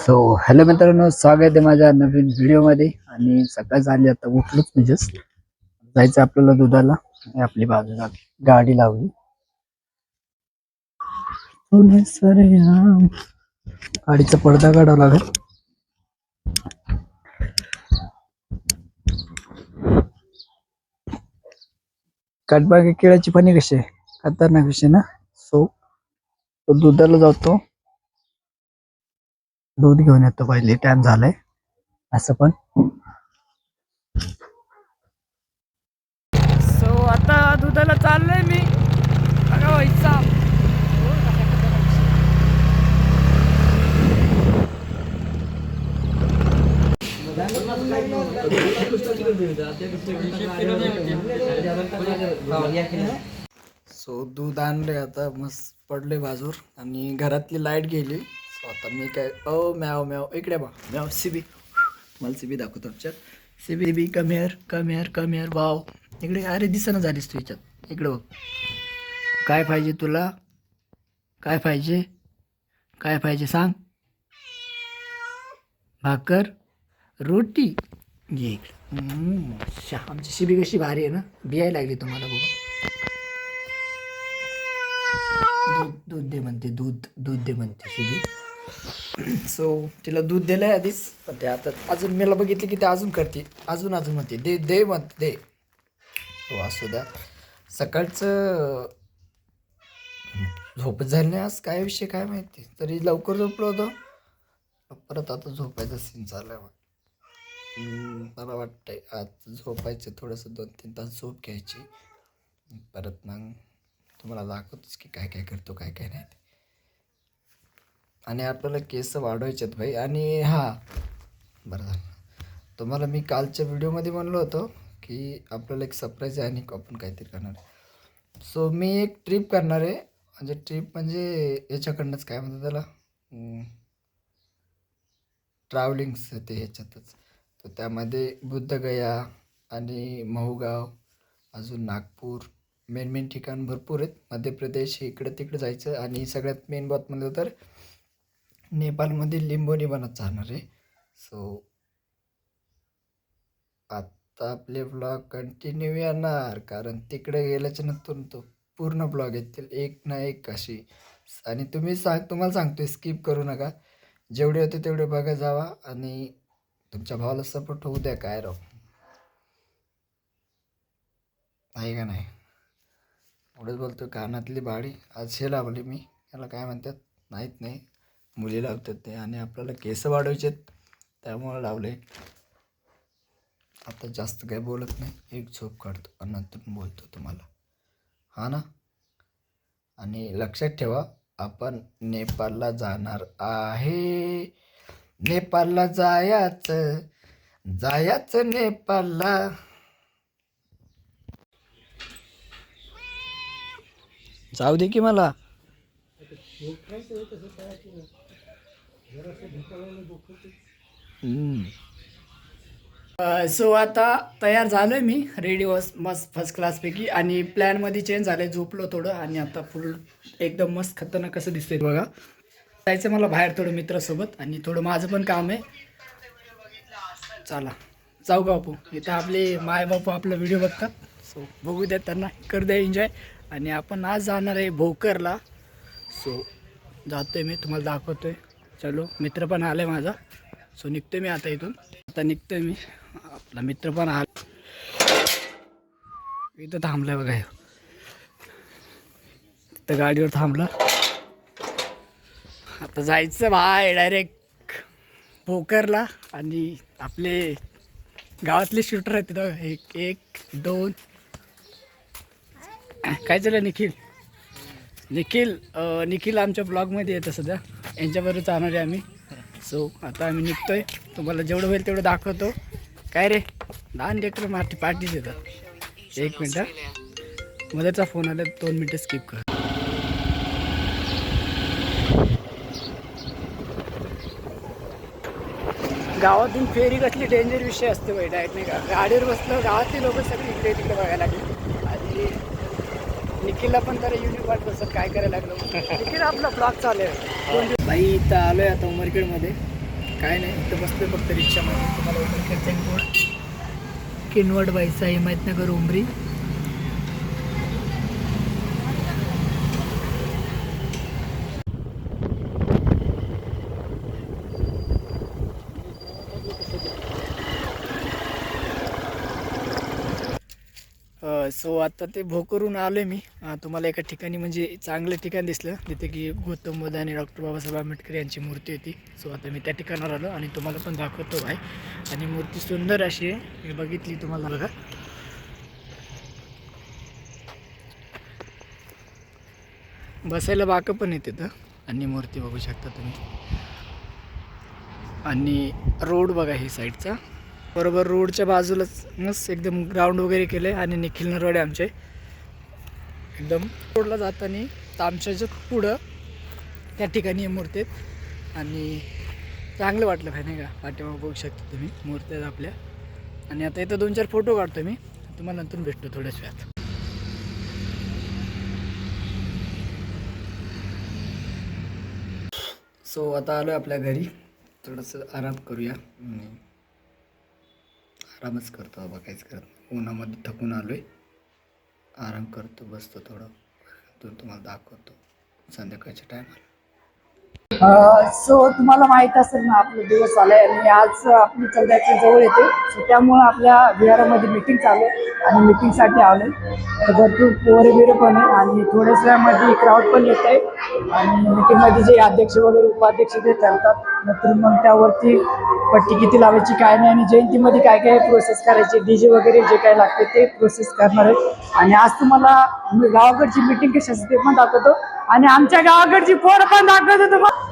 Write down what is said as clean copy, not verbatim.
So hello मित्रांनो, स्वागत आहे माझ्या नवीन व्हिडिओमध्ये. आणि सकाळ झाली, आता उठलोच मी जस्ट. जायचं आपल्याला दुधाला. आणि आपली बाजूला गाडी लावली. पुणे सरेआम. गाडीचा पडदा काढावा लागेल. काटबाग केळाची पाणी कशी आहे, खतरनाक विषय ना. सो तो दुधाला जातो, दूध घेऊन येतो. पहिले टाइम झालाय असं पण. सो आता दुधाला चाललोय मी. बघा व्हायचा सो दूध आणले, आता मस्त पडले बाजूर. आणि घरातली लाईट गेली. सो आता मी काय मॅव मॅव इकडे बा मॅव सीबी. मला सीबी दाखवतो आमच्या. सीबी बी कमेअर कमेअर कमेअर वाव. इकडे अरे दिसना झालीस तू याच्यात. इकडे बघ. काय पाहिजे तुला, काय पाहिजे, काय पाहिजे सांग. भाकर रोटी घे इकडे. आमची शिबी कशी भारी आहे ना, बियायला लागली तुम्हाला बघा. दूध दूध दे म्हणते, दूध दूध दे म्हणते शिबी. सो तिला दूध दिलंय आधीच, पण ते आता अजून मला बघितलं की ते अजून करते, अजून अजून म्हणते दे दे म्हणते दे. हो असू द्या. सकाळचं झोपच झाली नाही आज, काय विषय काय माहिती. तरी लवकर झोपलो होतो, परत आता झोपायचा सीन चालू आहे. मला वाटतंय आज झोपायचं थोडंसं, 2-3 तास झोप घ्यायची. परत मग तुम्हाला दाखवतोच की काय काय करतो, काय काय नाही. आणि आपल्याला केस वाढवायचे आहेत भाई. आणि हां बरं झालं, तुम्हाला मी कालच्या व्हिडिओमध्ये म्हणलो होतो की आपल्याला एक सरप्राईज आहे आणि आपण काहीतरी करणार आहे. सो मी एक ट्रिप करणार आहे. म्हणजे ट्रिप म्हणजे याच्याकडनंच, काय म्हणतात त्याला, ट्रॅव्हलिंग्स ते ह्याच्यातच. तर त्यामध्ये बुद्धगया आणि महूगाव, अजून नागपूर, मेन मेन ठिकाण भरपूर आहेत. मध्य प्रदेश इकडे तिकडे जायचं. आणि सगळ्यात मेन बात म्हणलं तर नेपाळमध्ये लिंबोनी बनत जाणार आहे. सो आता आपले ब्लॉग कंटिन्यू येणार, कारण तिकडे गेल्याच्या नंतर तो पूर्ण ब्लॉग येतील एक ना एक अशी. आणि तुम्हाला सांगतोय स्किप करू नका. जेवढे होते तेवढे बघा जावा. आणि तुमच्या भावाला सपोर्ट होऊ द्या. काय राव आहे का नाही. एवढंच बोलतो. कानातली बाळी आज हे लावली मी, याला काय म्हणतात माहीत नाही, मुली लावतात ते. आणि आपल्याला केस वाढवायचे आहेत त्यामुळं लावले. आता जास्त काही बोलत नाही, एक झोप काढतो आणि नंतर बोलतो तुम्हाला, हा ना. आणि लक्षात ठेवा, आपण नेपाळला जाणार आहे. नेपाळला जायचं जायचं नेपाळला. जाऊ दे की मला. सो आता तयार झालोय मी, रेडी मस्त फर्स्ट क्लासपैकी. आणि प्लॅनमध्ये चेंज झालं, झोपलो थोडं. आणि आता फुल एकदम मस्त खतरनाक कसं दिसतंय बघा. जायचं मला बाहेर थोडं मित्रासोबत, आणि थोडं माझं पण काम आहे. चला जाऊ बापू. इथं आपले माय बापू आपला व्हिडिओ बघतात. सो बघू द्या त्यांना, करू द्या एन्जॉय. आणि आपण आज जाणार आहे भोकरला. सो जातोय मी, तुम्हाला दाखवतोय. चलो, मित्र पण आलाय माझा. सो निघतोय मी आता इथून. आता निघतोय मी, आपला मित्र पण आला. इथं थांबलाय बघा, तिथं गाडीवर थांबला. आता जायचं बाय डायरेक्ट भोकरला. आणि आपले गावातले शूटर आहेत तिथं, एक 2. काय चाललं निखिल. निखिल आमच्या ब्लॉगमध्ये येतं सध्या, यांच्याबरोबर जाणार आहे आम्ही. सो आता आम्ही निघतोय, तुम्हाला जेवढं होईल तेवढं दाखवतो. काय रे, लहान लेकरं पार्टी देतात. 1 मिनटं, मध्येचा फोन आला, 2 मिनटं स्किप कर. गावातून फेरी कसली डेंजर विषय असते बाई. डायरेक्ट नाही का, गाडीवर बसलं गावातली लोक सगळी इकडे तिकडे बघायला लागली. आणि निखिलला पण जरा युनिक वाटत असत, काय करायला लागलं. निखिल आपला ब्लॉग चालू आहे बाई. इथं आलो आहे आता उमरखेडमध्ये. काय नाही, इथं बसलोय फक्त रिक्षामध्ये. तुम्हाला ओपन करता येईल बोर्ड. किनवट बाईचा हिमायतनगर उमरी. सो आता ते भोकरून आलो आहे मी. तुम्हाला एका ठिकाणी म्हणजे चांगलं ठिकाण दिसलं जिथे की गौतम बुद्ध आणि डॉक्टर बाबासाहेब आंबेडकर यांची मूर्ती होती. सो आता मी त्या ठिकाणावर आलो आणि तुम्हाला पण दाखवतो आहे. आणि मूर्ती सुंदर अशी आहे, मी बघितली तुम्हाला बघा. बसायला बाकं पण आहे तिथं आणि मूर्ती बघू शकता तुम्ही. आणि रोड बघा ही साईडचा, बरोबर रोडच्या बाजूलाच मस्त एकदम ग्राउंड वगैरे केलं आहे. आणि निखिल नरवाडे आमचे एकदम रोडला जाताना तामशाच्या पुढं त्या ठिकाणी हे मूर्ती आहेत. आणि चांगलं वाटलं काय नाही का, पाठीमागं बघू शकता तुम्ही मूर्त्या आहेत आपल्या. आणि आता इथं 2-4 फोटो काढतो मी, तुम्हाला नंतर भेटतो थोड्याच वेळात. सो आता आलो आपल्या घरी, थोडंसं आराम करूया. आरामच करतो बाबा, काहीच करत नाही. उन्हामध्ये थकून आलो आहे, आराम करतो, बसतो थोडं. तुम्हाला दाखवतो संध्याकाळच्या टायमाला. सो तुम्हाला माहीत असेल ना, आपला दिवस आला आहे आणि आज आपली संध्याकाळी जवळ येते. सो त्यामुळं आपल्या विहारामध्ये मीटिंग चालू आहे आणि मीटिंगसाठी आलो आहे. तर भरपूर पोरं बिरं पण आहे आणि थोड्याच वेळामध्ये क्राऊड पण येत आहे. आणि मीटिंगमध्ये जे अध्यक्ष वगैरे उपाध्यक्ष ते ठरतात, नंतर मग त्यावरती पट्टी किती लावायची काय नाही, आणि जयंतीमध्ये काय काय प्रोसेस करायची, डीजे वगैरे जे काय लागते ते प्रोसेस करणार आहे. आणि आज तुम्हाला गावाकडची मीटिंग कशी असते ते पण दाखवतो आणि आमच्या गावाकडची पोरं पण दाखवतो तुम्हाला.